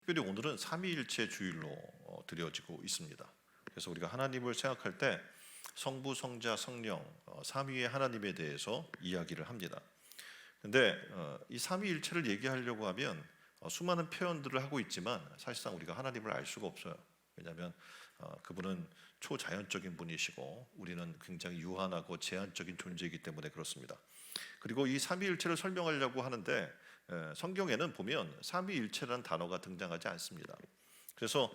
특별히 오늘은 삼위일체 주일로 드려지고 있습니다. 그래서 우리가 하나님을 생각할 때 성부, 성자, 성령 삼위의 하나님에 대해서 이야기를 합니다. 근데 이 삼위일체를 얘기하려고 하면 수많은 표현들을 하고 있지만 사실상 우리가 하나님을 알 수가 없어요. 왜냐하면 그분은 초자연적인 분이시고 우리는 굉장히 유한하고 제한적인 존재이기 때문에 그렇습니다. 그리고 이 삼위일체를 설명하려고 하는데 성경에는 보면 삼위일체라는 단어가 등장하지 않습니다. 그래서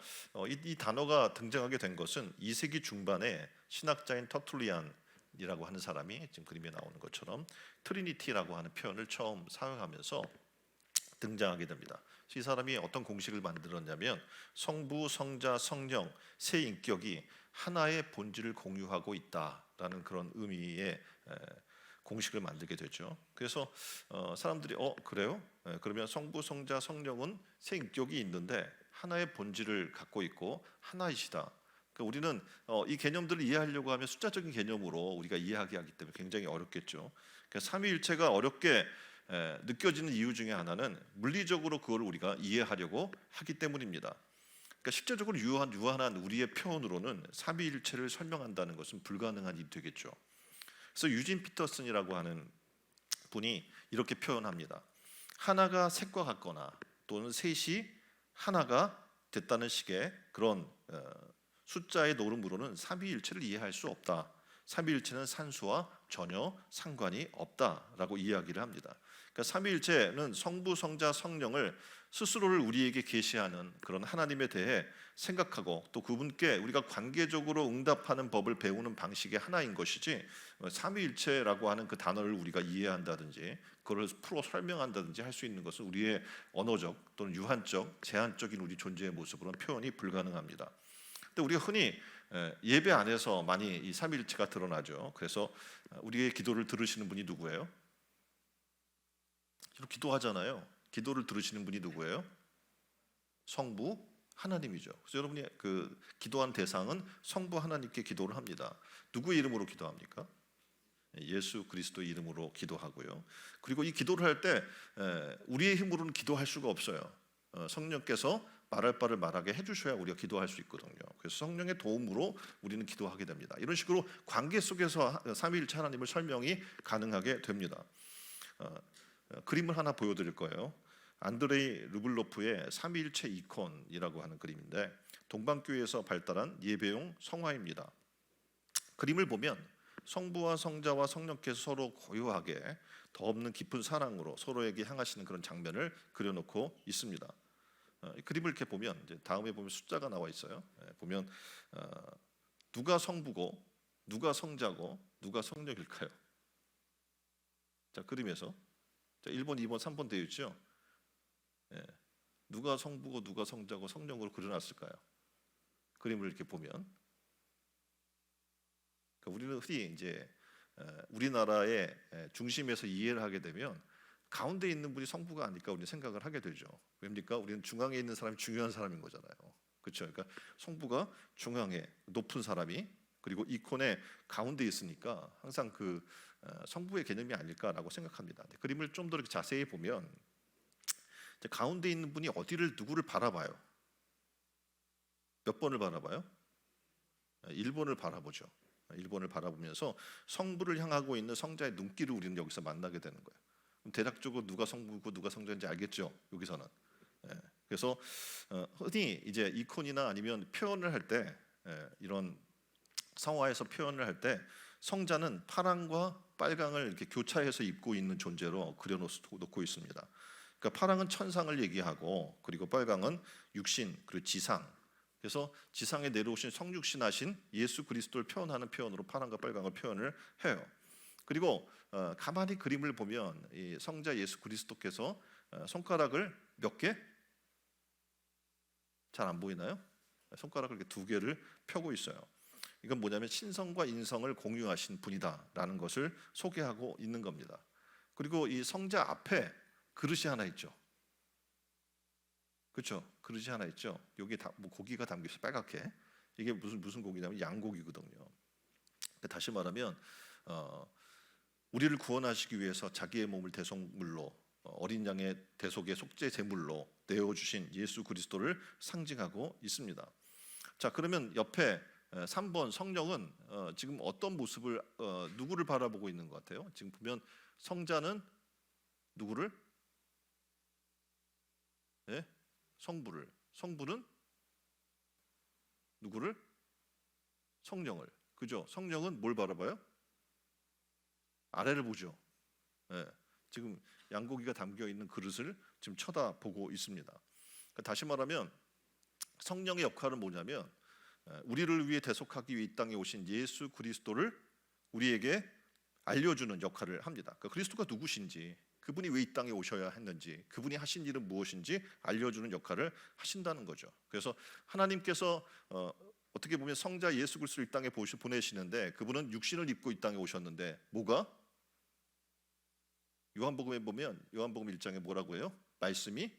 이 단어가 등장하게 된 것은 2세기 중반에 신학자인 터툴리안이라고 하는 사람이 지금 그림에 나오는 것처럼 트리니티라고 하는 표현을 처음 사용하면서 등장하게 됩니다. 이 사람이 어떤 공식을 만들었냐면 성부, 성자, 성령 세 인격이 하나의 본질을 공유하고 있다라는 그런 의미의 공식을 만들게 되죠. 그래서 사람들이 그래요? 그러면 성부, 성자, 성령은 세 인격이 있는데 하나의 본질을 갖고 있고 하나이시다. 그러니까 우리는 이 개념들을 이해하려고 하면 숫자적인 개념으로 우리가 이해하기 때문에 굉장히 어렵겠죠. 그러니까 삼위일체가 어렵게 느껴지는 이유 중에 하나는 물리적으로 그걸 우리가 이해하려고 하기 때문입니다. 그러니까 실제적으로 유한한 우리의 표현으로는 삼위일체를 설명한다는 것은 불가능한 일이 되겠죠. 그래서 유진 피터슨이라고 하는 분이 이렇게 표현합니다. 하나가 셋과 같거나 또는 셋이 하나가 됐다는 식의 그런 숫자의 노름으로는 삼위일체를 이해할 수 없다. 삼위일체는 산수와 전혀 상관이 없다라고 이야기를 합니다. 그러니까 삼위일체는 성부, 성자, 성령을 스스로를 우리에게 계시하는 그런 하나님에 대해 생각하고 또 그분께 우리가 관계적으로 응답하는 법을 배우는 방식의 하나인 것이지 삼위일체라고 하는 그 단어를 우리가 이해한다든지 그걸 풀어 설명한다든지 할 수 있는 것은 우리의 언어적 또는 유한적, 제한적인 우리 존재의 모습으로는 표현이 불가능합니다. 근데 우리가 흔히 예배 안에서 많이 이 삼위일체가 드러나죠. 그래서 우리의 기도를 들으시는 분이 누구예요? 기도하잖아요. 기도를 들으시는 분이 누구예요? 성부 하나님이죠. 그래서 여러분이 그 기도한 대상은 성부 하나님께 기도를 합니다. 누구의 이름으로 기도합니까? 예수 그리스도의 이름으로 기도하고요. 그리고 이 기도를 할 때 우리의 힘으로는 기도할 수가 없어요. 성령께서 말할 바를 말하게 해주셔야 우리가 기도할 수 있거든요. 그래서 성령의 도움으로 우리는 기도하게 됩니다. 이런 식으로 관계 속에서 삼위일체 하나님을 설명이 가능하게 됩니다. 그림을 하나 보여드릴 거예요. 안드레이 르블로프의 삼위일체 이콘이라고 하는 그림인데 동방교회에서 발달한 예배용 성화입니다. 그림을 보면 성부와 성자와 성령께서 서로 고요하게 더 없는 깊은 사랑으로 서로에게 향하시는 그런 장면을 그려놓고 있습니다. 이 그림을 이렇게 보면 이제 다음에 보면 숫자가 나와 있어요. 보면 누가 성부고 누가 성자고 누가 성령일까요? 자, 그림에서 1번, 2번, 3번 되어 있죠. 누가 성부고 누가 성자고 성령으로 그려놨을까요? 그림을 이렇게 보면 그러니까 우리는 흔히 이제 우리나라의 중심에서 이해를 하게 되면 가운데 있는 분이 성부가 아닐까 우리는 생각을 하게 되죠. 왜입니까? 우리는 중앙에 있는 사람이 중요한 사람인 거잖아요. 그렇죠? 그러니까 성부가 중앙에 높은 사람이 그리고 이콘의 가운데 있으니까 항상 그 성부의 개념이 아닐까라고 생각합니다. 그림을 좀 더 이렇게 자세히 보면 가운데 있는 분이 누구를 바라봐요? 몇 번을 바라봐요? 1번을 바라보죠. 1번을 바라보면서 성부를 향하고 있는 성자의 눈길을 우리는 여기서 만나게 되는 거예요. 그럼 대략적으로 누가 성부고 누가 성자인지 알겠죠? 여기서는. 그래서 흔히 이제 이콘이나 아니면 표현을 할 때 이런 성화에서 표현을 할 때 성자는 파랑과 빨강을 이렇게 교차해서 입고 있는 존재로 그려놓고 있습니다. 그러니까 파랑은 천상을 얘기하고 그리고 빨강은 육신 그리고 지상. 그래서 지상에 내려오신 성육신하신 예수 그리스도를 표현하는 표현으로 파랑과 빨강을 표현을 해요. 그리고 가만히 그림을 보면 이 성자 예수 그리스도께서 손가락을 몇 개? 잘 안 보이나요? 손가락을 이렇게 2개를 펴고 있어요. 이건 뭐냐면 신성과 인성을 공유하신 분이다라는 것을 소개하고 있는 겁니다. 그리고 이 성자 앞에 그릇이 하나 있죠. 그렇죠? 그릇이 하나 있죠. 여기 뭐 고기가 담겨 있어 빨갛게. 이게 무슨 고기냐면 양고기거든요. 다시 말하면 우리를 구원하시기 위해서 자기의 몸을 대속물로 어린 양의 대속의 속죄 제물로 내어 주신 예수 그리스도를 상징하고 있습니다. 자, 그러면 옆에 3번 성령은 지금 어떤 모습을 누구를 바라보고 있는 것 같아요? 지금 보면 성자는 누구를? 네? 성부를. 성부는 누구를? 성령을. 그죠? 성령은 뭘 바라봐요? 아래를 보죠. 네. 지금 양고기가 담겨 있는 그릇을 지금 쳐다보고 있습니다. 그러니까 다시 말하면 성령의 역할은 뭐냐면 우리를 위해 대속하기 위해 이 땅에 오신 예수 그리스도를 우리에게 알려주는 역할을 합니다. 그러니까 그리스도가 누구신지, 그분이 왜 이 땅에 오셔야 했는지, 그분이 하신 일은 무엇인지 알려주는 역할을 하신다는 거죠. 그래서 하나님께서 어떻게 보면 성자 예수 그리스도를 이 땅에 보내시는데, 그분은 육신을 입고 이 땅에 오셨는데 뭐가? 요한복음에 보면 요한복음 1장에 뭐라고 해요? 말씀이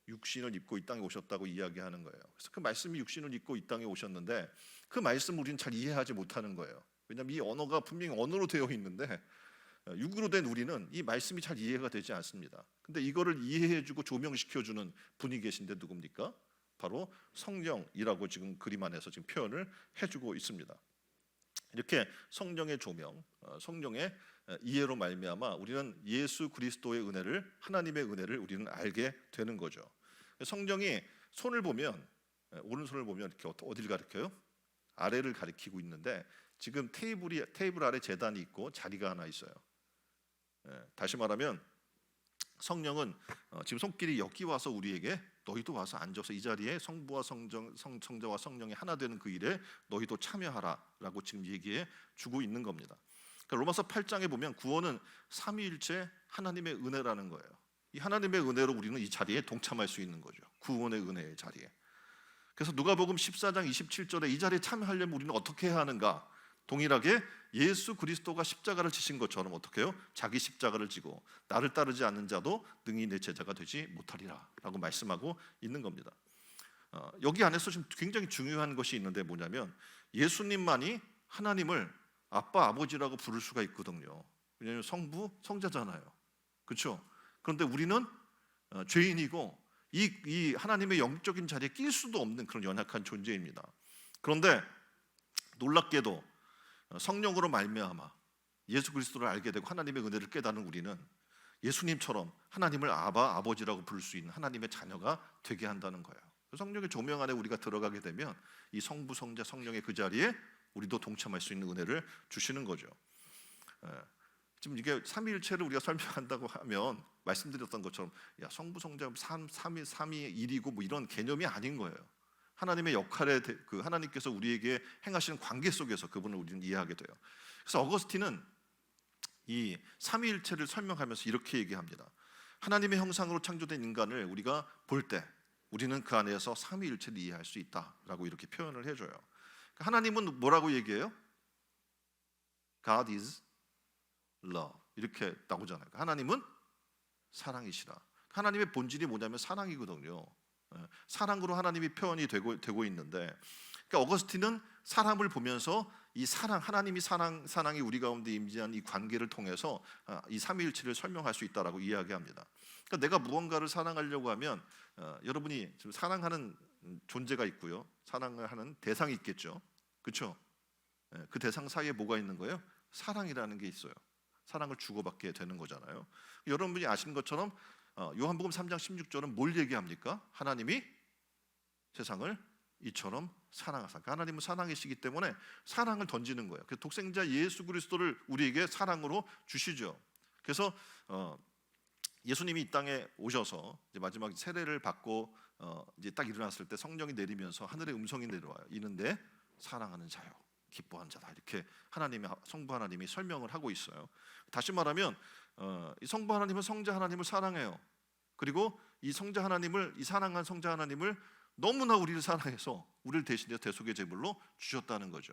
육신을 입고 이 땅에 오셨다고 이야기하는 거예요. 그래서 그 말씀이 육신을 입고 이 땅에 오셨는데 그 말씀을 우리는 잘 이해하지 못하는 거예요. 왜냐하면 이 언어가 분명히 언어로 되어 있는데 육으로 된 우리는 이 말씀이 잘 이해가 되지 않습니다. 근데 이거를 이해해주고 조명시켜주는 분이 계신데 누굽니까? 바로 성령이라고 지금 그림 안에서 지금 표현을 해주고 있습니다. 이렇게 성령의 조명, 성령의 이해로 말미암아 우리는 예수 그리스도의 은혜를, 하나님의 은혜를 우리는 알게 되는 거죠. 성령이 손을 보면, 오른손을 보면 이렇게 어디를 가리켜요? 아래를 가리키고 있는데 지금 테이블 아래 제단이 있고 자리가 하나 있어요. 다시 말하면 성령은 지금 손길이 여기 와서 우리에게 너희도 와서 앉아서 이 자리에 성부와 성자와 성령이 하나 되는 그 일에 너희도 참여하라라고 지금 얘기해 주고 있는 겁니다. 그러니까 로마서 8장에 보면 구원은 삼위일체 하나님의 은혜라는 거예요. 이 하나님의 은혜로 우리는 이 자리에 동참할 수 있는 거죠. 구원의 은혜의 자리에. 그래서 누가복음 14장 27절에 이 자리에 참여하려면 우리는 어떻게 해야 하는가? 동일하게 예수 그리스도가 십자가를 지신 것처럼 어떻게 해요? 자기 십자가를 지고 나를 따르지 않는 자도 능히 내 제자가 되지 못하리라 라고 말씀하고 있는 겁니다. 여기 안에서 지금 굉장히 중요한 것이 있는데 뭐냐면 예수님만이 하나님을 아빠, 아버지라고 부를 수가 있거든요. 왜냐하면 성부, 성자잖아요. 그렇죠? 그런데 우리는 죄인이고 이 하나님의 영적인 자리에 낄 수도 없는 그런 연약한 존재입니다. 그런데 놀랍게도 성령으로 말미암아 예수 그리스도를 알게 되고 하나님의 은혜를 깨닫는 우리는 예수님처럼 하나님을 아바, 아버지라고 부를 수 있는 하나님의 자녀가 되게 한다는 거예요. 성령의 조명 안에 우리가 들어가게 되면 이 성부, 성자, 성령의 그 자리에 우리도 동참할 수 있는 은혜를 주시는 거죠. 지금 이게 삼위일체를 우리가 설명한다고 하면 말씀드렸던 것처럼 야, 성부, 성자, 삼위 일이고 뭐 이런 개념이 아닌 거예요. 하나님의 역할에 그 하나님께서 우리에게 행하시는 관계 속에서 그분을 우리는 이해하게 돼요. 그래서 어거스틴은 이 삼위일체를 설명하면서 이렇게 얘기합니다. 하나님의 형상으로 창조된 인간을 우리가 볼 때 우리는 그 안에서 삼위일체를 이해할 수 있다라고 이렇게 표현을 해줘요. 하나님은 뭐라고 얘기해요? God is love 이렇게 나오잖아요. 하나님은 사랑이시라. 하나님의 본질이 뭐냐면 사랑이거든요. 사랑으로 하나님이 표현이 되고 있는데, 그러니까 어거스틴은 사람을 보면서 이 사랑, 하나님이 사랑이 우리 가운데 임재한 이 관계를 통해서 이 삼위일체를 설명할 수 있다라고 이야기합니다. 그러니까 내가 무언가를 사랑하려고 하면 여러분이 지금 사랑하는 존재가 있고요, 사랑을 하는 대상이 있겠죠, 그렇죠? 그 대상 사이에 뭐가 있는 거예요? 사랑이라는 게 있어요. 사랑을 주고받게 되는 거잖아요. 여러분이 아시는 것처럼 요한복음 3장 16절은 뭘 얘기합니까? 하나님이 세상을 이처럼 사랑하사. 하나님은 사랑이시기 때문에 사랑을 던지는 거예요. 그래서 독생자 예수 그리스도를 우리에게 사랑으로 주시죠. 그래서 예수님이 이 땅에 오셔서 이제 마지막 세례를 받고 이제 딱 일어났을 때 성령이 내리면서 하늘의 음성이 내려와요. 이는 내 사랑하는 자요, 기뻐하는 자다. 이렇게 성부 하나님이 설명을 하고 있어요. 다시 말하면 이 성부 하나님은 성자 하나님을 사랑해요. 그리고 이 성자 하나님을, 이 사랑한 성자 하나님을 너무나 우리를 사랑해서 우리를 대신해 대속의 제물로 주셨다는 거죠.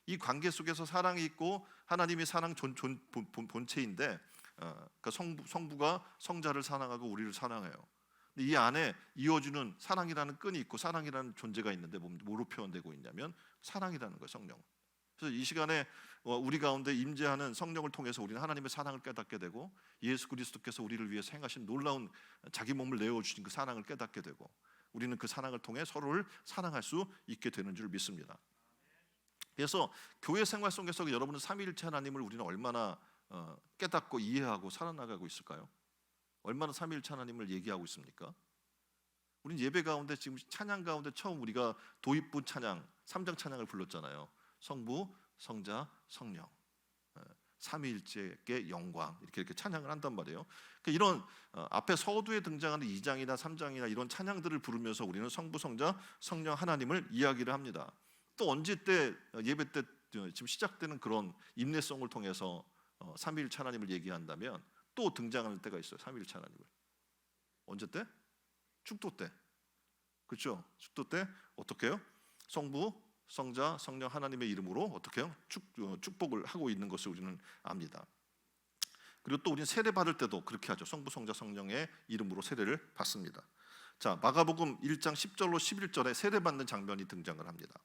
이 관계 속에서 사랑이 있고 하나님이 사랑 본체인데, 그러니까 성부가 성자를 사랑하고 우리를 사랑해요. 이 안에 이어주는 사랑이라는 끈이 있고 사랑이라는 존재가 있는데 뭐로 표현되고 있냐면 사랑이라는 거예요. 성령. 그래서 이 시간에 우리 가운데 임재하는 성령을 통해서 우리는 하나님의 사랑을 깨닫게 되고 예수 그리스도께서 우리를 위해서 행하신 놀라운 자기 몸을 내어주신 그 사랑을 깨닫게 되고 우리는 그 사랑을 통해 서로를 사랑할 수 있게 되는 줄 믿습니다. 그래서 교회 생활 속에서 여러분은 삼위일체 하나님을 우리는 얼마나 깨닫고 이해하고 살아나가고 있을까요? 얼마나 삼위일체 하나님을 얘기하고 있습니까? 우리는 예배 가운데 지금 찬양 가운데 처음 우리가 도입부 찬양 3장 찬양을 불렀잖아요. 성부, 성자, 성령 삼위일체의 영광 이렇게 찬양을 한단 말이에요. 그러니까 이런 앞에 서두에 등장하는 2장이나 3장이나 이런 찬양들을 부르면서 우리는 성부, 성자, 성령 하나님을 이야기를 합니다. 또 언제 때 예배 때 지금 시작되는 그런 인내성을 통해서 삼위일체 하나님을 얘기한다면 또 등장하는 때가 있어요. 삼위일체 하나님을 언제 때? 축도 때, 그렇죠? 축도 때 어떻게 해요? 성부, 성자, 성령 하나님의 이름으로 어떻게 해요? 축복을 하고 있는 것을 우리는 압니다. 그리고 또 우리는 세례 받을 때도 그렇게 하죠. 성부, 성자, 성령의 이름으로 세례를 받습니다. 자, 마가복음 1장 10절로 11절에 세례 받는 장면이 등장을 합니다.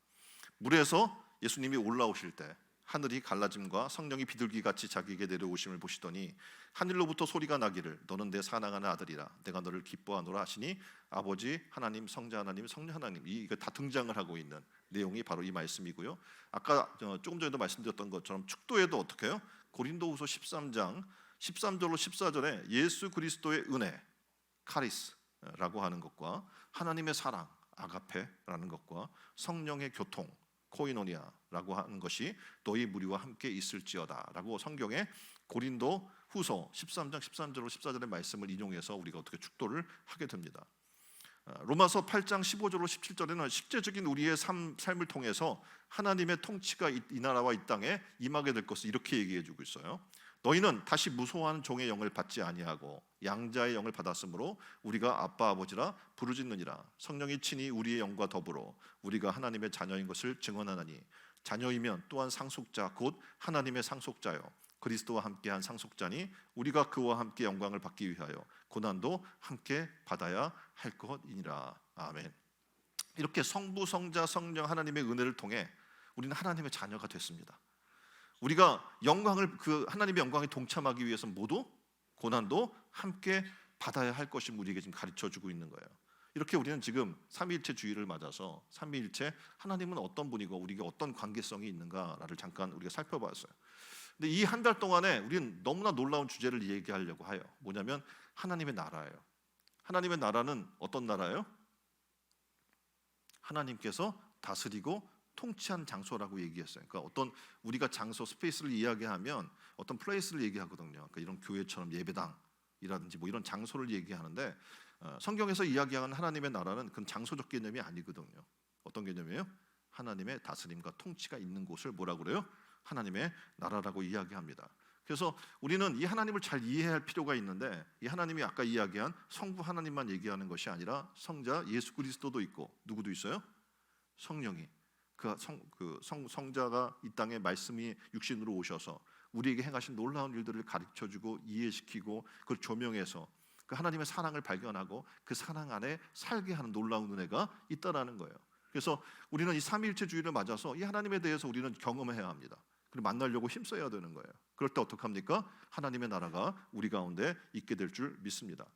물에서 예수님이 올라오실 때 하늘이 갈라짐과 성령이 비둘기같이 자기에게 내려오심을 보시더니 하늘로부터 소리가 나기를 너는 내 사랑하는 아들이라 내가 너를 기뻐하노라 하시니 아버지 하나님, 성자 하나님, 성령 하나님 이거 다 등장을 하고 있는 내용이 바로 이 말씀이고요. 아까 조금 전에도 말씀드렸던 것처럼 축도에도 어떻게 해요? 고린도후서 13장 13절로 14절에 예수 그리스도의 은혜 카리스라고 하는 것과 하나님의 사랑 아가페라는 것과 성령의 교통 코이노니아라고 하는 것이 너희 무리와 함께 있을지어다라고 성경에 고린도 후서 13장 13절로 14절의 말씀을 인용해서 우리가 어떻게 축도를 하게 됩니다. 로마서 8장 15절로 17절에는 실제적인 우리의 삶을 통해서 하나님의 통치가 이 나라와 이 땅에 임하게 될 것을 이렇게 얘기해 주고 있어요. 너희는 다시 무소한 종의 영을 받지 아니하고 양자의 영을 받았으므로 우리가 아빠 아버지라 부르짖느니라. 성령이 친히 우리의 영과 더불어 우리가 하나님의 자녀인 것을 증언하나니 자녀이면 또한 상속자 곧 하나님의 상속자요 그리스도와 함께한 상속자니 우리가 그와 함께 영광을 받기 위하여 고난도 함께 받아야 할 것이니라. 아멘. 이렇게 성부, 성자, 성령 하나님의 은혜를 통해 우리는 하나님의 자녀가 됐습니다. 우리가 영광을 그 하나님의 영광에 동참하기 위해서 모두 고난도 함께 받아야 할 것을 우리에게 지금 가르쳐주고 있는 거예요. 이렇게 우리는 지금 삼위일체 주의를 맞아서 삼위일체 하나님은 어떤 분이고 우리에게 어떤 관계성이 있는가를 잠깐 우리가 살펴봤어요. 근데 이 한 달 동안에 우리는 너무나 놀라운 주제를 얘기하려고 해요. 뭐냐면 하나님의 나라예요. 하나님의 나라는 어떤 나라예요? 하나님께서 다스리고 통치한 장소라고 얘기했어요. 그러니까 어떤 우리가 장소 스페이스를 이야기하면 어떤 플레이스를 얘기하거든요. 그러니까 이런 교회처럼 예배당이라든지 뭐 이런 장소를 얘기하는데 성경에서 이야기하는 하나님의 나라는 그건 장소적 개념이 아니거든요. 어떤 개념이에요? 하나님의 다스림과 통치가 있는 곳을 뭐라고 그래요? 하나님의 나라라고 이야기합니다. 그래서 우리는 이 하나님을 잘 이해할 필요가 있는데 이 하나님이 아까 이야기한 성부 하나님만 얘기하는 것이 아니라 성자 예수 그리스도도 있고 누구도 있어요? 성령이 성자가 이 땅에 말씀이 육신으로 오셔서 우리에게 행하신 놀라운 일들을 가르쳐주고 이해시키고 그걸 조명해서 그 하나님의 사랑을 발견하고 그 사랑 안에 살게 하는 놀라운 은혜가 있다라는 거예요. 그래서 우리는 이 삼위일체주의를 맞아서 이 하나님에 대해서 우리는 경험해야 합니다. 그리고 만나려고 힘써야 되는 거예요. 그럴 때 어떡합니까? 하나님의 나라가 우리 가운데 있게 될 줄 믿습니다.